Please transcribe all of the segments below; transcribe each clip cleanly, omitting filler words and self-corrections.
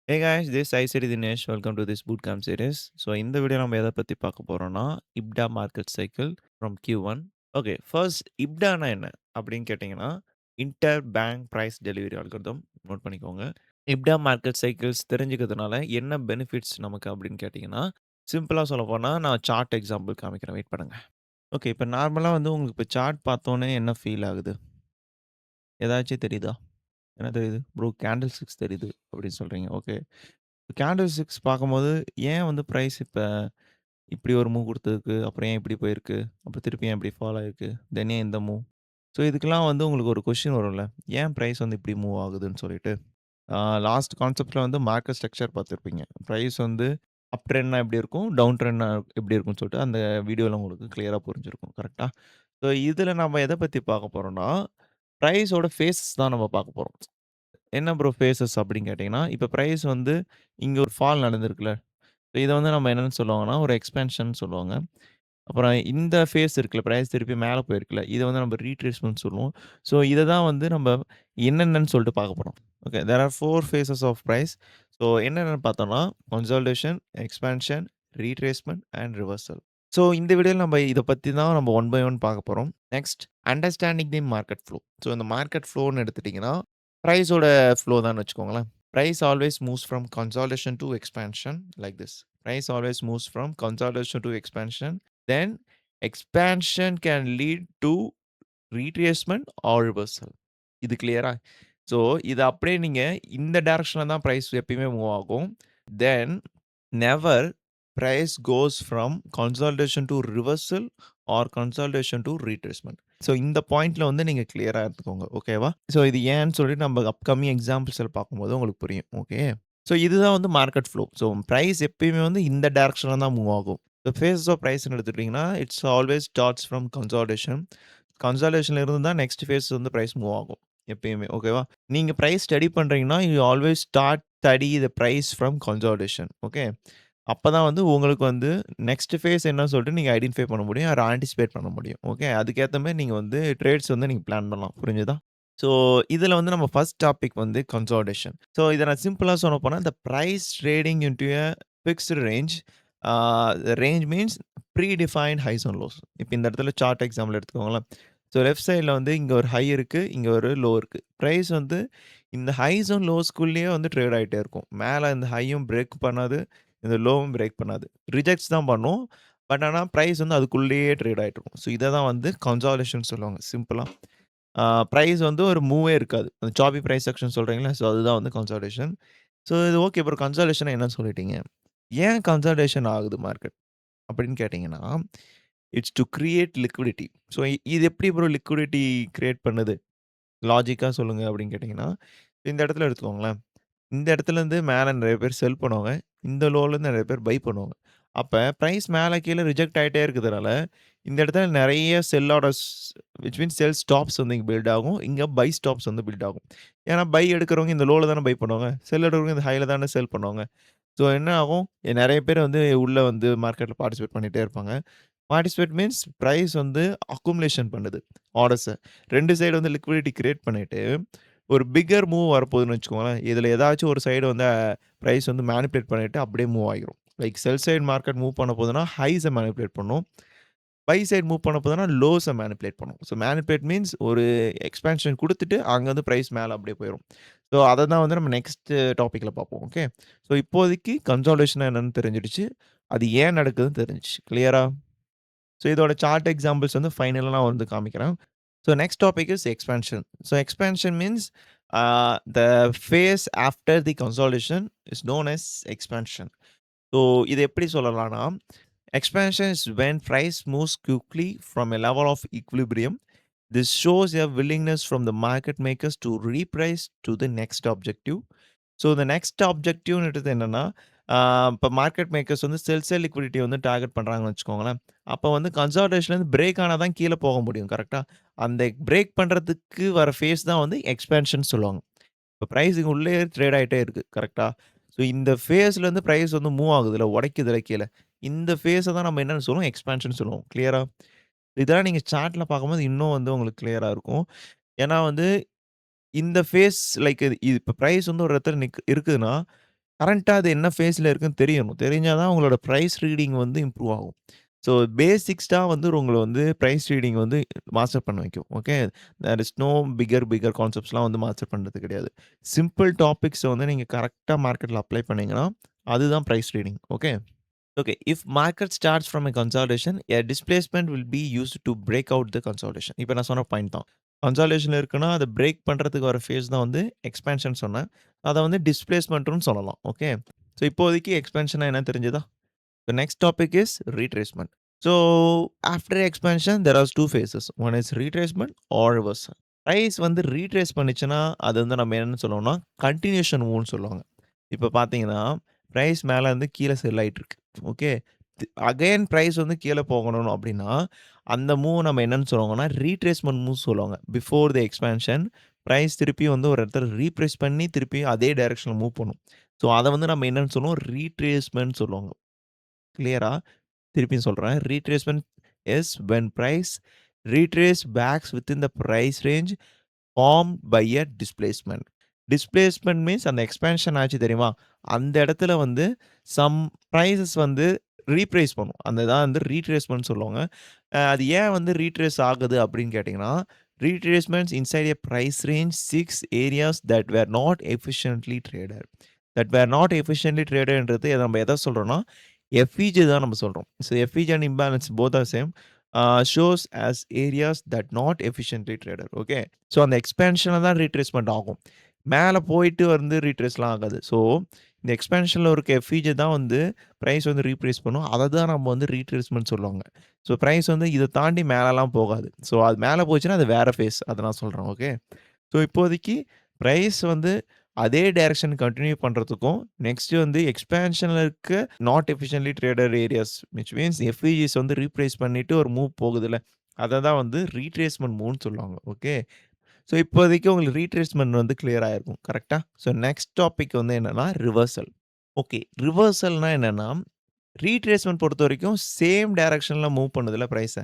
Hey guys, this is Siri Dinesh. Welcome to this bootcamp series. So இந்த video நம்ம எதை பத்தி பார்க்க போறோம்னா, IBDA market cycle from Q1. Okay, first IBDAனா என்ன அப்படின்னு கேட்டிங்கன்னா, interbank price delivery algorithm. Note பண்ணிக்கோங்க. IBDA மார்க்கெட் சைக்கிள்ஸ் தெரிஞ்சுக்கிறதுனால என்ன பெனிஃபிட்ஸ் நமக்கு அப்படின்னு கேட்டிங்கன்னா, சிம்பிளா சொல்லப்போனா நான் சார்ட் எக்ஸாம்பிள் காமிக்கிறேன். வெயிட் பண்ணுங்க. ஓகே, இப்போ நார்மலா வந்து உங்களுக்கு இப்போ சார்ட் பார்த்தோனே என்ன ஃபீல் ஆகுது? ஏதாச்சும் தெரியுதா? என்ன தெரியுது? ப்ரோ கேண்டில் ஸ்டிக்ஸ் தெரியுது அப்படின்னு சொல்றீங்க. ஓகே. கேண்டில் ஸ்டிக்ஸ் பார்க்கும்போது, ஏன் வந்து பிரைஸ் இப்ப இப்படி ஒரு மூவ் குடுத்ததுக்கு, அப்புறம் ஏன் இப்படி போயிருக்கு? அப்புறம் திருப்பி ஏன் இப்படி ஃபால் ஆயிருக்கு? தென் ஏன் இந்த மூவ்? ஸோ இதுக்கெல்லாம் வந்து உங்களுக்கு ஒரு கொஸ்டின் வரும்ல. ஏன் பிரைஸ் வந்து இப்படி மூவ் ஆகுதுன்னு சொல்லிட்டு. லாஸ்ட் கான்செப்ட்ல வந்து மார்க்கெட் ஸ்ட்ரக்சர் பார்த்துருப்பீங்க. பிரைஸ் வந்து அப் ட்ரெண்ட்னா எப்படி இருக்கும்? டவுன் ட்ரெண்ட்னா எப்படி இருக்கும்னு சொல்லிட்டு அந்த வீடியோல உங்களுக்கு கிளியரா புரிஞ்சிருக்கும். கரெக்ட்டா? ஸோ இதுல நம்ம எத பத்தி பார்க்க போறோம்னா, பிரைஸோட ஃபேஸஸ் தான் நம்ம பார்க்க போறோம். என்ன ப்ரோ ஃபேஸஸ் அப்படின்னு கேட்டீங்கன்னா, இப்ப பிரைஸ் வந்து இங்க ஒரு ஃபால் நடந்திருக்குல்ல. இத வந்து நம்ம என்னன்னு சொல்லுவாங்கன்னா, ஒரு எக்ஸ்பேன்ஷன் சொல்லுவாங்க. அப்புறம் இந்த ஃபேஸ் இருக்குல்ல, பிரைஸ் திருப்பி மேல போயிருக்குல்ல, இத வந்து நம்ம ரீட்ரேஸ்மென்ட் சொல்லுவோம். ஸோ இத தான் வந்து நம்ம என்னென்னன்னு சொல்லிட்டு பார்க்க போறோம். Okay. There are 4 phases of price. So என்னென்னன்னு பார்த்தோம்னா, consolidation, expansion, retracement and reversal. So இந்த வீடியோல நம்ம இத பத்தி தான் நம்ம ஒன் பை ஒன் பார்க்க போறோம். Next understanding the market flow. So இந்த மார்க்கெட் ஃப்ளோன்னு எடுத்துட்டீங்கன்னா, பிரைஸோட ஃப்ளோ தான்னு வச்சுக்கோங்களேன். Price always moves from consolidation to expansion like this. Price always moves from consolidation to expansion. Then expansion can lead to retracement or reversal. இது கிளியரா? So இது அப்படியே நீங்க இந்த டைரக்ஷன்ல தான் பிரைஸ் எப்பயுமே மூவ் ஆகும். Then never price goes from consolidation to reversal or consolidation to retracement. So இந்த பாயிண்ட்ல வந்து நீங்க கிளியரா இருந்துக்கோங்க. ஓகேவா? ஸோ இது ஏன்னு சொல்லிட்டு நம்ம அப்கமிங் எக்ஸாம்பிள்ஸ்ல பார்க்கும்போது உங்களுக்கு புரியும். ஓகே. ஸோ இதுதான் வந்து மார்க்கெட் ஃப்ளோ. ஸோ பிரைஸ் எப்பயுமே வந்து இந்த டைரக்ஷன்ல தான் மூவ் ஆகும். ஸோ ஃபேஸஸ் ஆஃப் பிரைஸ்ன்னு எடுத்துக்கிட்டீங்கன்னா, it's always starts from consolidation. கன்சாலிடேஷன்ல இருந்து தான் நெக்ஸ்ட் ஃபேஸ் வந்து பிரைஸ் மூவ் ஆகும். எப்பயுமே. ஓகேவா? நீங்க பிரைஸ் ஸ்டடி பண்றீங்கன்னா, you always study the price from consolidation. Okay. அப்பதான் வந்து உங்களுக்கு வந்து நெக்ஸ்ட் ஃபேஸ் என்னன்னு சொல்லிட்டு நீங்க ஐடென்டிஃபை பண்ண முடியும். ஆர் ஆன்டிசிபேட் பண்ண முடியும். ஓகே. அதுக்கேத்த மாரி நீங்க வந்து ட்ரேட்ஸ் வந்து நீங்க பிளான் பண்ணலாம். புரிஞ்சுதா? ஸோ, இதில வந்து நம்ம ஃபர்ஸ்ட் டாபிக் வந்து கன்சாலிடேஷன். ஸோ, இத நான் சிம்பிளா சொல்லப்போனா, இந்த price trading into a fixed range. A range means predefined highs and lows. இப்ப இந்த இடத்துல சார்ட் எக்ஸாம்பிள் எடுத்துக்கோங்களேன். ஸோ, லெஃப்ட் சைட்ல வந்து இங்க ஒரு ஹை இருக்கு. இங்க ஒரு லோ இருக்கு. பிரைஸ் வந்து இந்த ஹைஸும் லோஸ்க்குள்ளேயே வந்து ட்ரேட் ஆயிட்டே இருக்கும். மேல இந்த ஹையும் பிரேக் பண்ணாது. இந்த லோவும் பிரேக் பண்ணாது. ரிஜெக்ட்ஸ் தான் பண்ணும். பட் ஆனா பிரைஸ் வந்து அதுக்குள்ளேயே ட்ரேட் ஆயிட்டு இருக்கும். ஸோ, இத தான் வந்து கன்சாலிடேஷன் சொல்லுவாங்க சிம்பிளா. பிரைஸ் வந்து ஒரு மூவே இருக்காது. அந்த சாப்பி பிரைஸ் செக்ஷன் சொல்றீங்கல்ல, ஸோ அதுதான் வந்து கன்சாலிடேஷன். ஸோ இது ஓகே ப்ரோ கன்சாலிடேஷன்னா என்னன்னு சொல்லிட்டீங்க. ஏன் கன்சாலிடேஷன் ஆகுது மார்க்கெட் அப்படின்னு கேட்டீங்கன்னா, it's to create liquidity. So இது எப்படி ப்ரோ லிக்விடிட்டி கிரியேட் பண்ணுது? லாஜிக்கா சொல்லுங்க அப்படின்னு கேட்டீங்கன்னா, இந்த இடத்துல எடுத்துக்கோங்களேன். இந்த இடத்துலேருந்து மேல நெறைய பேர் செல் பண்ணுவாங்க. இந்த லோலேருந்து நெறைய பேர் பை பண்ணுவாங்க. அப்ப பிரைஸ் மேல கீழ ரிஜெக்ட் ஆயிட்டே இருக்கிறதுனால, இந்த இடத்துல நெறைய sell orders which means sell stops வந்து இங்க பில்ட் ஆகும். இங்க பை ஸ்டாப்ஸ் வந்து பில்ட் ஆகும். ஏன்னா பை எடுக்கிறவங்க இந்த லோல தானே பை பண்ணுவாங்க. செல் எடுக்கிறவங்க இந்த ஹைல தானே செல் பண்ணுவாங்க. ஸோ என்ன ஆகும்? நெறைய பேர் வந்து உள்ள வந்து மார்க்கெட்ல பார்ட்டிசிபேட் பண்ணிட்டே இருப்பாங்க. பார்ட்டிசிபேட் மீன்ஸ் பிரைஸ் வந்து அக்குமுலேஷன் பண்ணுது ஆர்டர்ஸ. 2 சைடு வந்து லிக்விடிட்டி கிரியேட் பண்ணிட்டு, ஒரு பிக்கர் மூவ் வரப்போகுதுன்னு வச்சுக்கோங்களேன். இதுல ஏதாச்சும் ஒரு சைடு வந்து பிரைஸ் வந்து மேனிபுலேட் பண்ணிட்டு அப்படியே மூவ் ஆகிரும். லைக் செல் சைடு மார்க்கெட் மூவ் பண்ண போதுன்னா, ஹைஸ மேனிபுலேட் பண்ணும். பை சைடு மூவ் பண்ண போதுன்னா, லோஸ மேனிபுலேட் பண்ணும். ஸோ மேனிபுலேட் மீன்ஸ் ஒரு எக்ஸ்பான்ஷன் குடுத்துட்டு, அங்க வந்து பிரைஸ் மேல அப்படியே போயிரும். ஸோ அத தான் வந்து நம்ம நெக்ஸ்ட் டாபிக்ல பார்ப்போம். ஓகே. ஸோ இப்போதைக்கு கன்சாலிடேஷன்னா என்னன்னு தெரிஞ்சிடுச்சு. அது ஏன் நடக்குதுன்னு தெரிஞ்சுச்சு. கிளியரா? ஸோ இதோட சார்ட் எக்ஸாம்பிள்ஸ் வந்து ஃபைனலா நான் வந்து காமிக்கிறேன். So next topic is expansion. So expansion means the phase after the consolidation is known as expansion. So இது எப்படி சொல்லலாம்னா, expansion is when price moves quickly from a level of equilibrium. This shows a willingness from the market makers to reprice to the next objective. So இந்த next ஆப்ஜெக்டிவ்ன்றது என்னன்னா, இப்போ market makers வந்து செல் liquidity வந்து target பண்றாங்கன்னு வச்சுக்கோங்களேன். அப்போ வந்து கன்சாலிடேஷன்லேருந்து break ஆனா தான் கீழ போக முடியும். கரெக்ட்டா? அந்த பிரேக் பண்றதுக்கு வர ஃபேஸ் தான் வந்து எக்ஸ்பான்ஷன் சொல்லுவாங்க. இப்போ பிரைஸ் இங்க உள்ளேயே ட்ரேட் ஆயிட்டே இருக்கு. கரெக்ட்டா? ஸோ இந்த ஃபேஸ்லேருந்து பிரைஸ் வந்து மூவ் ஆகுதுல்ல, உடைக்குதுல்ல கீழ. இந்த ஃபேஸ தான் நம்ம என்னன்னு சொல்லுவோம்? எக்ஸ்பான்ஷன் சொல்லுவோம். கிளியரா? இதெல்லாம் நீங்க சார்ட்ல பார்க்கும்போது இன்னும் வந்து உங்களுக்கு கிளியரா இருக்கும். ஏன்னா வந்து இந்த ஃபேஸ் லைக் இது இப்ப பிரைஸ் வந்து ஒரு இடத்துல இருக்குதுன்னா, கரண்ட்டா அது என்ன ஃபேஸ்ல இருக்குன்னு தெரியணும். தெரிஞ்சா தான் உங்களோட பிரைஸ் ரீடிங் வந்து இம்ப்ரூவ் ஆகும். ஸோ பேசிக்ஸ்டா வந்து உங்கள வந்து பிரைஸ் ரீடிங் வந்து மாஸ்டர் பண்ண வைக்கும். Okay. There is no bigger கான்செப்ட்ஸ்லாம் வந்து மாஸ்டர் பண்றது கிடையாது. சிம்பிள் டாபிக்ஸ வந்து நீங்க கரெக்ட்டா மார்க்கெட்ல அப்ளை பண்ணீங்கன்னா, அதுதான் price reading. Okay. Okay. If market starts from a consolidation, a displacement will be used to break out the consolidation. இப்ப நான் சொன்ன பாயிண்ட் தான். கன்சாலிடேஷன்ல இருக்குன்னா, அத பிரேக் பண்றதுக்கு வர ஃபேஸ் தான் வந்து எக்ஸ்பான்ஷன் சொன்னேன். அத வந்து டிஸ்பிளேஸ்மென்ட்ன்னு சொல்லலாம். ஓகே. ஸோ இப்போதைக்கு எக்ஸ்பான்ஷன்னா என்ன தெரிஞ்சதா? The next topic is retracement. So after expansion, there are two phases. One is retracement or reversal. Price வந்து ரீட்ரேஸ் பண்ணுச்சுன்னா, அது வந்து நம்ம என்னன்னு சொல்லுவோம்னா, கன்டினியூஷன் மூவ்ன்னு சொல்லுவாங்க. இப்ப பார்த்தீங்கன்னா, பிரைஸ் மேல இருந்து கீழ செல் ஆயிட்டுருக்கு. ஓகே. அகைன் பிரைஸ் வந்து கீழ போகணும் அப்டின்னா, அந்த மூவ் நம்ம என்னன்னு சொல்லுவாங்கன்னா, ரீட்ரேஸ்மென்ட் மூவ் சொல்லுவாங்க. பிஃபோர் த எக்ஸ்பான்ஷன் பிரைஸ் திருப்பி வந்து ஒரு இடத்துல ரீப்ரேஸ் பண்ணி திருப்பி அதே டைரக்ஷன்ல மூவ் பண்ணும். ஸோ அத வந்து நம்ம என்னன்னு சொல்லுவோம், ரீட்ரேஸ்மென்ட் சொல்லுவாங்க. கிளியரா? திருப்பியும் சொல்றேன். Retracement is when price retrace backs within the price range formed by a displacement. Displacement means அந்த எக்ஸ்பான்ஷன் ஆச்சு தெரியுமா? அந்த இடத்துல வந்து சம் பிரைஸஸ் வந்து ரீப்ரைஸ் பண்ணும். அந்த இதான் வந்து ரீட்ரேஸ்மென்ட்னு சொல்லுவாங்க. அது ஏன் வந்து ரீட்ரேஸ் ஆகுது அப்படின்னு கேட்டீங்கன்னா, retracements inside a price range 6 areas that were not efficiently traded. That were not efficiently ட்ரேடட்ன்றது நம்ம எத சொல்றோம்னா, எஃப்இஜி தான் நம்ம சொல்றோம். So FVG and imbalance both are same. Shows as areas that not efficiently traded. Okay. So அந்த எக்ஸ்பான்ஷன்ல தான் ரீட்ரேஸ்மென்ட் ஆகும். மேல போயிட்டு வந்து ரீட்ரேஸ்லாம் ஆகாது. ஸோ இந்த எக்ஸ்பான்ஷன்ல இருக்க எஃப்இஜி தான் வந்து பிரைஸ் வந்து ரீப்ரேஸ் பண்ணும். அத தான் நம்ம வந்து ரீட்ரேஸ்மென்ட் சொல்லுவாங்க. ஸோ பிரைஸ் வந்து இத தாண்டி மேலலாம் போகாது. ஸோ அது மேல போச்சுன்னா அது வேற ஃபேஸ். அத நான் சொல்றேன். ஓகே. ஸோ இப்போதைக்கு பிரைஸ் வந்து அதே டைரக்ஷன் கன்டின்யூ பண்றதுக்கும், நெக்ஸ்ட் வந்து எக்ஸ்பான்ஷன்ல இருக்க not efficiently traded areas which means FVGs வந்து ரீப்ளேஸ் பண்ணிட்டு ஒரு மூவ் போகுதுல்ல, அத தான் வந்து ரீட்ரேஸ்மென்ட் மூவ்ன்னு சொல்லுவாங்க. ஓகே. ஸோ இப்போதைக்கு உங்களுக்கு ரீட்ரேஸ்மென்ட் வந்து கிளியர் ஆயிருக்கும். கரெக்ட்டா? ஸோ நெக்ஸ்ட் டாபிக் வந்து என்னன்னா ரிவர்சல். ஓகே. ரிவர்சல்னா என்னன்னா, ரீட்ரேஸ்மென்ட் பொறுத்தவரைக்கும் சேம் டைரக்ஷன்ல மூவ் பண்ணுதுல்ல பிரைஸ.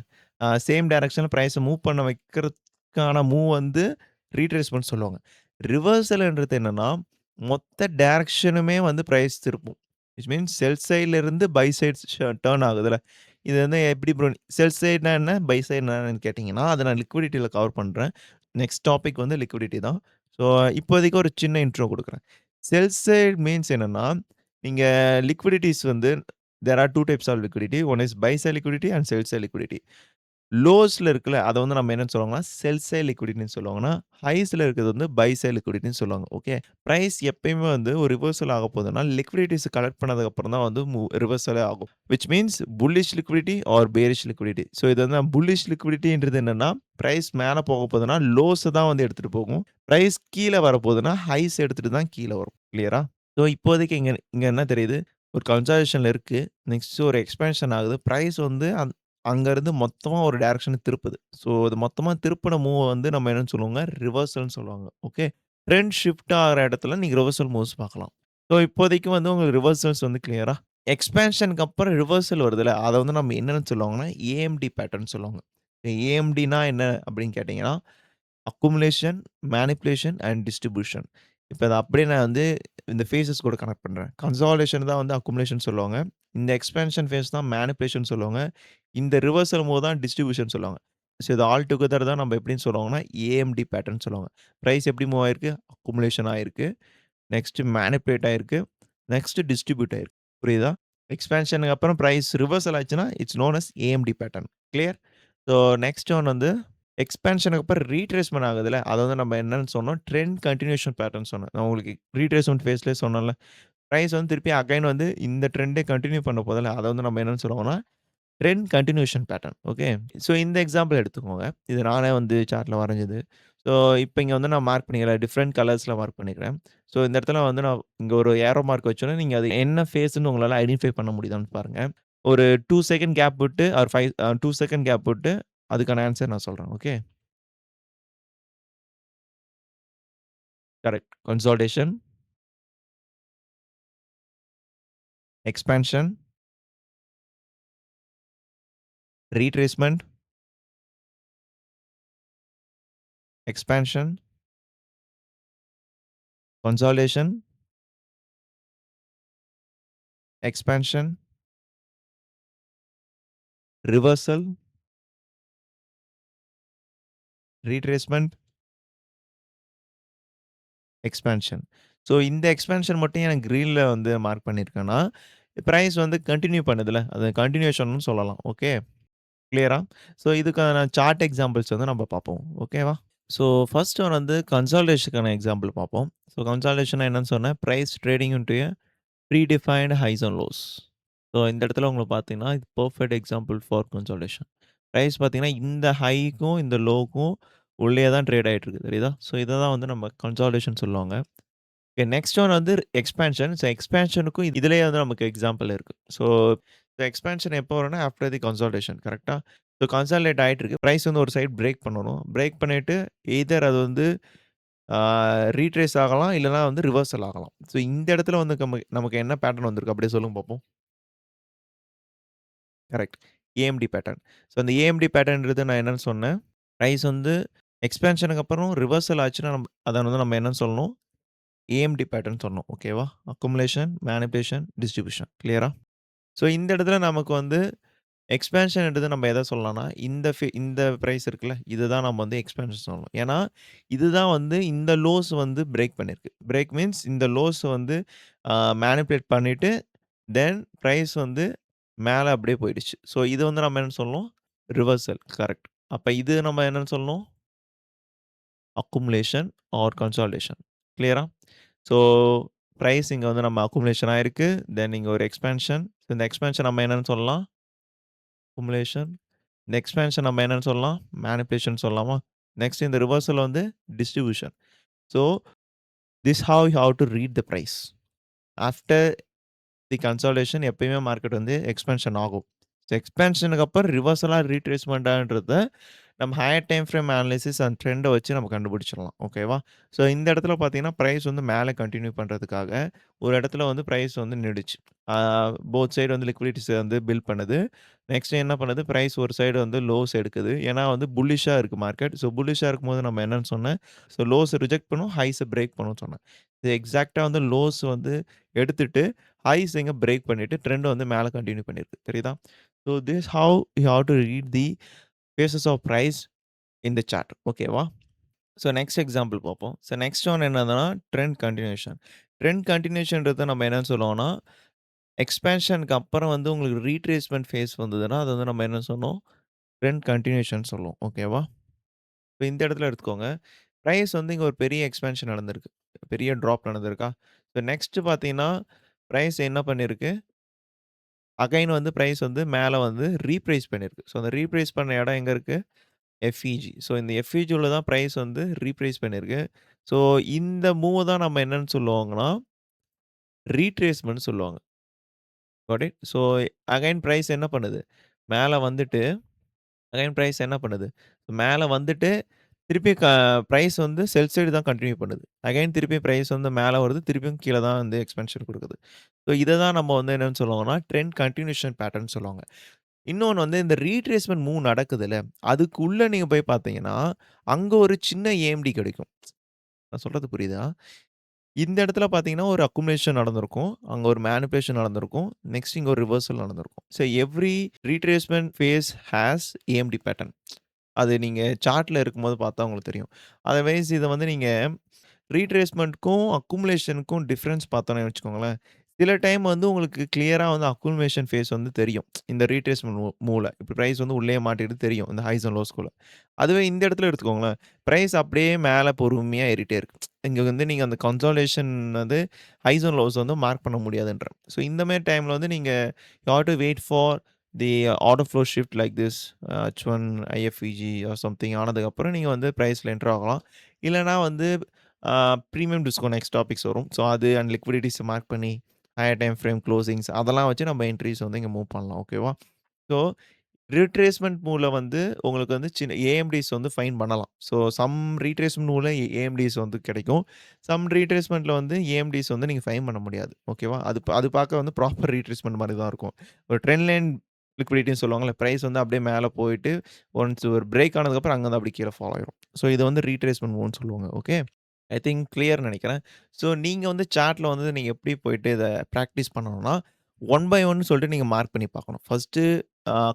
சேம் டைரக்ஷன்ல பிரைஸ மூவ் பண்ண வைக்கிறதுக்கான மூவ் வந்து ரீட்ரேஸ்மென்ட் சொல்லுவாங்க. ரிவர்சல்ன்றது என்னன்னா, மொத்த டைரக்ஷனுமே வந்து பிரைஸ் திருப்பும். விச் மீன்ஸ் செல் சைட்ல இருந்து பை சைட் டர்ன் ஆகுதுல்ல. இது வந்து எப்படி ப்ரோ செல் சைட்னா என்ன? பை சைட்னா என்னன்னு கேட்டீங்கன்னா, அத நான் லிக்விடிட்டில கவர் பண்றேன். நெக்ஸ்ட் டாபிக் வந்து லிக்விடிட்டி தான். ஸோ இப்போதைக்கு ஒரு சின்ன இன்ட்ரோ குடுக்குறேன். செல் சைட் மீன்ஸ் என்னன்னா, நீங்க லிக்விடிட்டீஸ் வந்து there are 2 types of liquidity. One is buy side liquidity and sell side liquidity. லோஸ்ல இருக்குல்ல, அத வந்து நம்ம என்னன்னு சொல்லுவாங்கன்னா, செல் சைட் லிக்விடிட்டின்னு சொல்லுவாங்கன்னா, ஹைஸ்ல இருக்கிறது வந்து பை சைட் லிக்விடிட்டின்னு சொல்லுவாங்க. ஓகே. பிரைஸ் எப்பயுமே வந்து ஒரு ரிவர்சல் ஆக போதுன்னா, லிக்விடிட்டீஸ் கலெக்ட் பண்ணதுக்கு அப்புறம் தான் வந்து ரிவர்சலே ஆகும். Which means bullish liquidity or bearish liquidity. So இது வந்து புல்லிஷ் லிக்விடிட்டின்றது என்னன்னா, பிரைஸ் மேல போக போதுன்னா, லோஸ தான் வந்து எடுத்துட்டு போகும். பிரைஸ் கீழ வரப்போதுன்னா, ஹைஸ் எடுத்துட்டு தான் கீழ வரும். கிளியரா? ஸோ இப்போதைக்கு இங்க இங்க என்ன தெரியுது? ஒரு கன்சாலிடேஷன்ல இருக்கு. நெக்ஸ்ட் ஒரு எக்ஸ்பான்ஷன் ஆகுது. பிரைஸ் வந்து அங்கருந்து மொத்தமா ஒரு டைரக்ஷனுக்கு திருப்புது. ஸோ, அது மொத்தமா திருப்புன மூவ வந்து நம்ம என்னன்னு சொல்லுவோங்க, ரிவர்சல்ன்னு சொல்லுவாங்க. ஓகே. ட்ரெண்ட் ஷிஃப்ட் ஆகுற இடத்துல நீங்க ரிவர்சல் மூவ்ஸ் பார்க்கலாம். ஸோ, இப்போதைக்கு வந்து உங்களுக்கு ரிவர்சல்ஸ் வந்து கிளியரா? எக்ஸ்பான்ஷனுக்கு அப்புறம் ரிவர்சல் வருதுல்ல, அத வந்து நம்ம என்னன்னு சொல்லுவாங்கன்னா, ஏஎம்டி பேட்டர்ன் சொல்லுவாங்க. ஏஎம்டினா என்ன அப்படின்னு கேட்டீங்கன்னா, அக்குமுலேஷன், மேனிபுலேஷன் அண்ட் டிஸ்ட்ரிபியூஷன். இப்ப அத அப்படியே நான் வந்து இந்த ஃபேஸஸ் கூட கனெக்ட் பண்றேன். கன்சாலிடேஷன் தான் வந்து அக்குமுலேஷன் சொல்லுவாங்க. இந்த எக்ஸ்பான்ஷன் ஃபேஸ் தான் மேனிபுலேஷன் சொல்லுவாங்க. இந்த ரிவர்சல் மூவ் தான் டிஸ்ட்ரிபியூஷன் சொல்லுவாங்க. ஸோ இது ஆல் டுகெதர் தான் நம்ம எப்படின்னு சொல்லுவாங்கன்னா, ஏஎம்டி பேட்டர்ன் சொல்லுவாங்க. பிரைஸ் எப்படி மூவ் ஆயிருக்கு? அக்குமுலேஷன் ஆயிருக்கு. நெக்ஸ்ட் மேனிபுலேட் ஆயிருக்கு. நெக்ஸ்ட் டிஸ்ட்ரிபியூட் ஆயிருக்கு. புரியுதா? எக்ஸ்பான்ஷனுக்கு அப்புறம் பிரைஸ் ரிவர்சல் ஆச்சுன்னா, it's known as AMD pattern. Clear? So next one வந்து எக்ஸ்பான்ஷனுக்கு அப்புறம் ரீட்ரேஸ்மென்ட் ஆகுதுல்ல, அத வந்து நம்ம என்னன்னு சொன்னோம், ட்ரெண்ட் கன்டினியூஷன் பேட்டர்ன் சொன்னேன். நான் உங்களுக்கு ரீட்ரேஸ்மென்ட் ஃபேஸ்லயே சொன்னேன்ல. பிரைஸ் வந்து திருப்பி அகைன் வந்து இந்த ட்ரெண்டே கன்டின்யூ பண்ண போதுல்ல, அத வந்து நம்ம என்னன்னு சொல்லுவோம்னா, trend continuation pattern. Okay. So இந்த எக்ஸாம்பிள் எடுத்துக்கோங்க. இது நானே வந்து சார்ட்ல வரைஞ்சது. ஸோ இப்ப இங்க வந்து நான் மார்க் பண்ணிக்கிறேன். டிஃபரெண்ட் கலர்ஸ்ல மார்க் பண்ணிக்கிறேன். ஸோ இந்த இடத்துல வந்து நான் இங்க ஒரு ஏரோ மார்க் வச்சோனே, நீங்க அது என்ன ஃபேஸ்ன்னு உங்களால ஐடென்டிஃபை பண்ண முடியுதான்னு பாருங்க. ஒரு 2 செகண்ட் கேப் விட்டு ஆர் 5 2 செகண்ட் கேப் விட்டு அதுக்கான ஆன்ஸர் நான் சொல்றேன். Okay. Correct. Consolidation, expansion, retracement, expansion, consolidation, expansion, reversal, retracement, expansion. So இந்த எக்ஸ்பான்ஷன் மட்டும் ஏன் கிரீன்ல வந்து மார்க் பண்ணியிருக்கேன்னா, பிரைஸ் வந்து கன்டின்யூ பண்ணுதுல்ல. அது கன்டினியூஷன்னு சொல்லலாம். ஓகே. கிளியரா? ஸோ இதுக்கான சார்ட் எக்ஸாம்பிள்ஸ் வந்து நம்ம பார்ப்போம். ஓகேவா? ஸோ ஃபர்ஸ்ட் ஒன் வந்து கன்சாலிடேஷனுக்கான எக்ஸாம்பிள் பார்ப்போம். ஸோ கன்சாலிடேஷன்னா என்னன்னு சொன்னேன், price trading into a predefined highs and lows. So இந்த இடத்துல உங்களுக்கு பார்த்தீங்கன்னா, இது perfect example for consolidation. Price பார்த்தீங்கன்னா, இந்த ஹைக்கும், இந்த லோக்கும் உள்ளேயே தான் ட்ரேட் ஆயிட்டு இருக்கு. தெரியுதா? ஸோ இத தான் வந்து நம்ம கன்சாலிடேஷன் சொல்லுவாங்க. ஓகே. நெக்ஸ்ட் ஒன் வந்து எக்ஸ்பான்ஷன். ஸோ எக்ஸ்பான்ஷனுக்கும் இதிலேயே வந்து நமக்கு எக்ஸாம்பிள் இருக்கு. ஸோ எக்ஸ்பான்ஷன் எப்போ வரும்னா, ஆஃப்டர் தி கன்சாலிடேஷன் கரெக்ட்டா? ஸோ கன்சாலிடேட் ஆயிட்டு இருக்கு. பிரைஸ் வந்து ஒரு சைடு பிரேக் பண்ணணும். பிரேக் பண்ணிட்டு எய்தர் அது வந்து ஆ ரீட்ரேஸ் ஆகலாம், இல்லன்னா வந்து ரிவர்சல் ஆகலாம். ஸோ இந்த இடத்துல வந்து நமக்கு என்ன பேட்டர்ன் வந்திருக்கு அப்படியே சொல்லுங்க பார்ப்போம். கரெக்ட். AMD pattern. ஸோ அந்த ஏஎம்டி பேட்டர்ன்றது நான் என்னன்னு சொன்னேன், பிரைஸ் வந்து எக்ஸ்பான்ஷனுக்கு அப்புறம் ரிவர்சல் ஆச்சுன்னா, அத வந்து நம்ம என்னன்னு சொல்லணும்? ஏஎம்டி பேட்டர்ன் சொன்னோம். ஓகேவா? Accumulation, manipulation, distribution. கிளியரா? ஸோ இந்த இடத்துல நமக்கு வந்து எக்ஸ்பான்ஷன்ன்றது நம்ம எத சொல்லலாம்னா, இந்த பிரைஸ் இருக்குல்ல, இதுதான் நம்ம வந்து எக்ஸ்பான்ஷன் சொல்லணும். ஏன்னா, இதுதான் வந்து இந்த லோஸ் வந்து பிரேக் பண்ணியிருக்கு. பிரேக் மீன்ஸ் இந்த லோஸ் வந்து மேனிபுலேட் பண்ணிட்டு, தென் பிரைஸ் வந்து மேல அப்படியே போயிடுச்சு. ஸோ இது வந்து நம்ம என்ன சொல்லணும்? ரிவர்சல். கரெக்ட். அப்ப இது நம்ம என்னன்னு சொல்லணும்? Accumulation or consolidation. கிளியரா? ஸோ பிரைஸ் இங்க வந்து நம்ம அக்குமுலேஷன் ஆயிருக்கு. தென் இங்க ஒரு எக்ஸ்பான்ஷன். இந்த எக்ஸ்பான்ஷன் நம்ம என்னன்னு சொல்லலாம்? அக்குமுலேஷன். இந்த எக்ஸ்பான்ஷன் நம்ம என்னன்னு சொல்லலாம்? மேனிபுலேஷன் சொல்லலாமா? நெக்ஸ்ட் இந்த ரிவர்சல் வந்து distribution. So this how you how to read the price. After the consolidation எப்பயுமே மார்க்கெட் வந்து எக்ஸ்பான்ஷன் ஆகும். எக்ஸ்பான்ஷனுக்கு அப்புறம் ரிவர்சலா ரீட்ரேஸ்மென்ட்டான்றத நம்ம higher time frame analysis and ட்ரெண்ட வச்சு நம்ம கண்டுபிடிச்சிடலாம். ஓகேவா? ஸோ இந்த இடத்துல பார்த்தீங்கன்னா, பிரைஸ் வந்து மேல கன்டின்யூ பண்றதுக்காக ஒரு இடத்துல வந்து பிரைஸ் வந்து நின்னுடுச்சு. ஆ போத் சைடு வந்து லிக்விடிட்டீஸ் வந்து பில்ட் பண்ணுது. நெக்ஸ்ட் என்ன பண்ணுது, பிரைஸ் ஒரு சைடு வந்து லோஸ் எடுக்குது. ஏன்னா வந்து புல்லிஷா இருக்கு மார்க்கெட். ஸோ புல்லிஷா இருக்கும்போது நம்ம என்னன்னு சொன்னேன், ஸோ லோஸ ரிஜெக்ட் பண்ணும், ஹைஸ பிரேக் பண்ணும்னு சொன்னேன். இது எக்ஸாக்ட்டா வந்து லோஸ் வந்து எடுத்துட்டு, ஹைஸ் இங்க பிரேக் பண்ணிட்டு, ட்ரெண்ட் வந்து மேல கன்டின்யூ பண்ணியிருக்கு. தெரியுதா? So this how you have to read the phases of price in the chart. ஓகேவா? ஸோ நெக்ஸ்ட் எக்ஸாம்பிள் பார்ப்போம். ஸோ நெக்ஸ்ட் ஒன் என்னதுன்னா, ட்ரெண்ட் கன்டினியூஷன். ட்ரெண்ட் கன்டினியூஷன்றத நம்ம என்னன்னு சொல்லுவோம்னா, எக்ஸ்பான்ஷனுக்கு அப்புறம் வந்து உங்களுக்கு ரீட்ரேஸ்மென்ட் ஃபேஸ் வந்ததுன்னா, அது வந்து நம்ம என்ன சொன்னோம்? ட்ரெண்ட் கன்டினியூஷன் சொல்லுவோம். ஓகேவா? இப்ப இந்த இடத்துல எடுத்துக்கோங்க. பிரைஸ் வந்து இங்க ஒரு பெரிய எக்ஸ்பான்ஷன் நடந்திருக்கு. பெரிய ட்ராப் நடந்திருக்கா? ஸோ நெக்ஸ்ட் பார்த்தீங்கன்னா, பிரைஸ் என்ன பண்ணியிருக்கு? அகைன் வந்து பிரைஸ் வந்து மேல வந்து ரீப்ரைஸ் பண்ணியிருக்கு. ஸோ அந்த ரீப்ரைஸ் பண்ண இடம் எங்க இருக்கு? எஃப்இஜி. ஸோ இந்த எஃப்இஜில தான் பிரைஸ் வந்து ரீப்ரைஸ் பண்ணியிருக்கு. ஸோ இந்த மூவ தான் நம்ம என்னன்னு சொல்லுவாங்கன்னா, ரீட்ரேஸ்மென்ட்ன்னு சொல்லுவாங்க. Got it? So again price என்ன பண்ணுது? மேல வந்துட்டு அகைன் பிரைஸ் என்ன பண்ணுது? மேல வந்துட்டு திருப்பி பிரைஸ் வந்து செல் சைடு தான் கன்டின்யூ பண்ணுது. அகைன் திருப்பி பிரைஸ் வந்து மேல வருது. திருப்பியும் கீழ தான் வந்து எக்ஸ்பென்ஷன் குடுக்குது. ஸோ இத தான் நம்ம வந்து என்னன்னு சொல்லுவோம்னா, ட்ரெண்ட் கன்டினியூஷன் பேட்டர்ன் சொல்லுவாங்க. இன்னொன்னு வந்து இந்த ரீட்ரேஸ்மென்ட் மூவ் நடக்குதுல்ல, அதுக்குள்ள நீங்க போய் பார்த்தீங்கன்னா, அங்க ஒரு சின்ன ஏஎம்டி கிடைக்கும். நான் சொல்றது புரியுதா? இந்த இடத்துல பார்த்தீங்கன்னா, ஒரு அக்குமுலேஷன் நடந்திருக்கும். அங்க ஒரு மேனிபுலேஷன் நடந்திருக்கும். நெக்ஸ்ட் இங்க ஒரு ரிவர்சல் நடந்திருக்கும். So every retracement phase has AMD pattern. அது நீங்க சார்ட்ல இருக்கும்போது பார்த்தா உங்களுக்கு தெரியும். அதர்வைஸ் இத வந்து நீங்க ரீட்ரேஸ்மென்ட்க்கும், அக்குமுலேஷனுக்கும் டிஃபரன்ஸ் பார்த்தோம்னு வச்சுக்கோங்களேன். சில டைம் வந்து உங்களுக்கு கிளியரா வந்து அக்குமுலேஷன் ஃபேஸ் வந்து தெரியும். இந்த ரீட்ரேஸ்மென்ட் மூவ்ல. இப்ப பிரைஸ் வந்து உள்ளேயே மாட்டிட்டு தெரியும். இந்த ஹைஸ் அண்ட் லோஸ்குள்ள. அதுவே இந்த இடத்துல எடுத்துக்கோங்களேன். பிரைஸ் அப்படியே மேல பொறுமையா ஏறிட்டே இருக்கு. இங்க வந்து நீங்க அந்த கன்சாலிடேஷன் வந்து ஹைஸ் அண்ட் லோஸ் வந்து மார்க் பண்ண முடியாதுன்றேன். ஸோ இந்த மாரி டைம்ல வந்து நீங்க you have to wait for the order flow shift like this H1 IFEG or something ஆனதுக்கப்புறம் நீங்க வந்து பிரைஸ்ல என்டர் ஆகலாம். இல்லன்னா வந்து பிரீமியம் டிஸ்கவுண்ட் நெக்ஸ்ட் டாபிக்ஸ் வரும். ஸோ அது அண்ட் லிக்விடிட்டீஸ மார்க் பண்ணி ஹையர் டைம் ஃப்ரேம் க்ளோசிங்ஸ் அதெல்லாம் வச்சு நம்ம என்ட்ரீஸ் வந்து இங்க மூவ் பண்ணலாம். ஓகேவா? ஸோ ரீட்ரேஸ்மென்ட் மூவ்ல வந்து உங்களுக்கு வந்து சின்ன ஏஎம்டிஸ் வந்து ஃபைண்ட் பண்ணலாம். ஸோ சம் ரீட்ரேஸ்மென்ட் மூவ்ல ஏஎம்டிஸ் வந்து கிடைக்கும். சம் ரீட்ரேஸ்மென்ட்ல வந்து ஏஎம்டிஸ் வந்து நீங்க ஃபைண்ட் பண்ண முடியாது. ஓகேவா? அது பார்க்க வந்து ப்ராப்பர் ரீட்ரேஸ்மென்ட் மாரி தான் இருக்கும். ஒரு ட்ரெண்ட் லைன் லிக்விடிட்டின்னு சொல்லுவாங்கல்ல. பிரைஸ் வந்து அப்படியே மேல போயிட்டு ஒன்ஸ் ஒரு பிரேக் ஆனதுக்கப்புறம் அங்கருந்து அப்படியே கீழ ஃபால் ஆயிரும். ஸோ இது வந்து ரீட்ரேஸ்மென்ட் மூவ்ன்னு சொல்லுவாங்க. ஓகே. ஐ திங்க் கிளியர்ன்னு நெனைக்கிறேன். ஸோ நீங்க வந்து சார்ட்ல வந்து நீங்க எப்படி போயிட்டு இத பிராக்டிஸ் பண்ணணும்னா, ஒன் பை ஒன்னு சொல்லிட்டு நீங்க மார்க் பண்ணி பார்க்கணும். ஃபர்ஸ்ட்டு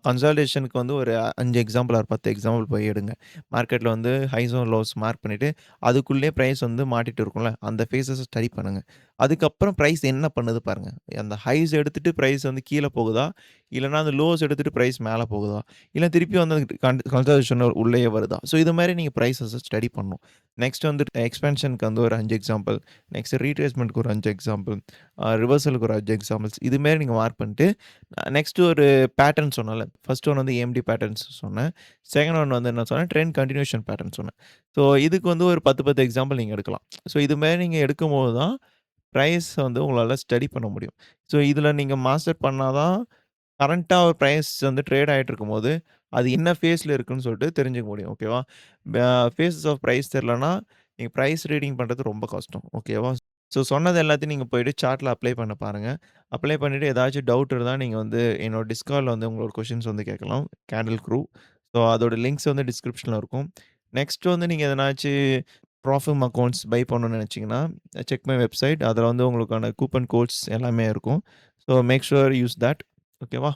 கன்சாலிடேஷனுக்கு வந்து ஒரு 5 எக்ஸாம்பிள் ஆர் 10 எக்ஸாம்பிள் போய் எடுங்க. மார்க்கெட்ல வந்து ஹைஸும், லோஸ் மார்க் பண்ணிட்டு, அதுக்குள்ளயே பிரைஸ் வந்து மாட்டிட்டு இருக்கும்ல, அந்த ஃபேஸஸ ஸ்டடி பண்ணுங்க. அதுக்கப்புறம் பிரைஸ் என்ன பண்ணுது பாருங்க. அந்த ஹைஸ் எடுத்துட்டு பிரைஸ் வந்து கீழ போகுதா? இல்லன்னா அந்த லோஸ் எடுத்துட்டு பிரைஸ் மேல போகுதா? இல்ல திருப்பி வந்து கன்சாலிடேஷன் உள்ளேயே வருதா? ஸோ இது மாரி நீங்க பிரைஸஸ ஸ்டடி பண்ணணும். நெக்ஸ்ட் வந்து எக்ஸ்பான்ஷனுக்கு வந்து ஒரு 5 எக்ஸாம்பிள். நெக்ஸ்ட் ரீட்ரேஸ்மென்ட்க்கு ஒரு 5 எக்ஸாம்பிள். ரிவர்சலுக்கு ஒரு 5 எக்ஸாம்பிள்ஸ். இது மாரி நீங்க மார்க் பண்ணிட்டு, நெக்ஸ்ட் ஒரு பேட்டர்ன் சொன்னேன்ல. ஃபர்ஸ்ட் ஒன் வந்து ஏஎம்டி பேட்டர்ன்ஸ் சொன்னேன். செகண்ட் ஒன் வந்து என்ன சொன்னேன்? ட்ரெண்ட் கன்டினியூஷன் பேட்டர்ன் சொன்னேன். ஸோ இதுக்கு வந்து ஒரு 10, 10 எக்ஸாம்பிள் நீங்க எடுக்கலாம். ஸோ இது மாரி நீங்க எடுக்கும்போது தான், பிரைஸ் வந்து உங்களால ஸ்டடி பண்ண முடியும். ஸோ இதுல நீங்க மாஸ்டர் பண்ணா தான், கரண்ட்டா ஒரு பிரைஸ் வந்து ட்ரேட் ஆயிட்டு இருக்கும்போது, அது என்ன ஃபேஸ்ல இருக்குன்னு சொல்லிட்டு தெரிஞ்சுக்க முடியும். ஓகேவா? ஃபேஸஸ் ஆஃப் பிரைஸ் தெரியலன்னா, நீங்க பிரைஸ் ரீடிங் பண்றது ரொம்ப கஷ்டம். ஓகேவா? ஸோ சொன்னது எல்லாத்தையும் நீங்க போயிட்டு சார்ட்ல அப்ளை பண்ண பாருங்க. அப்ளை பண்ணிட்டு ஏதாச்சும் டவுட் இருந்தா நீங்க வந்து என்னோட டிஸ்கார்ட்ல வந்து உங்களோட கொஸ்டின்ஸ் வந்து கேட்கலாம். Candle crew. ஸோ அதோட லிங்க்ஸ் வந்து டிஸ்கிரிப்ஷன்ல இருக்கும். நெக்ஸ்ட் வந்து நீங்க எதனாச்சு ப்ராஃபிம் அக்கவுண்ட்ஸ் பை பண்ணணும்னு நெனச்சீங்கன்னா, செக் மை வெப்சைட். அதுல வந்து உங்களுக்கான கூப்பன் கோட்ஸ் எல்லாமே இருக்கும். So make sure use that. ஓகேவா?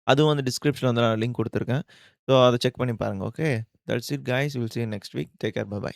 அதுவும் வந்து டிஸ்கிரிப்ஷன்ல வந்து நான் லிங்க் குடுத்துருக்கேன். ஸோ அத செக் பண்ணி பாருங்க. Okay. That's it guys. Will see you next week. Take care. Bye by.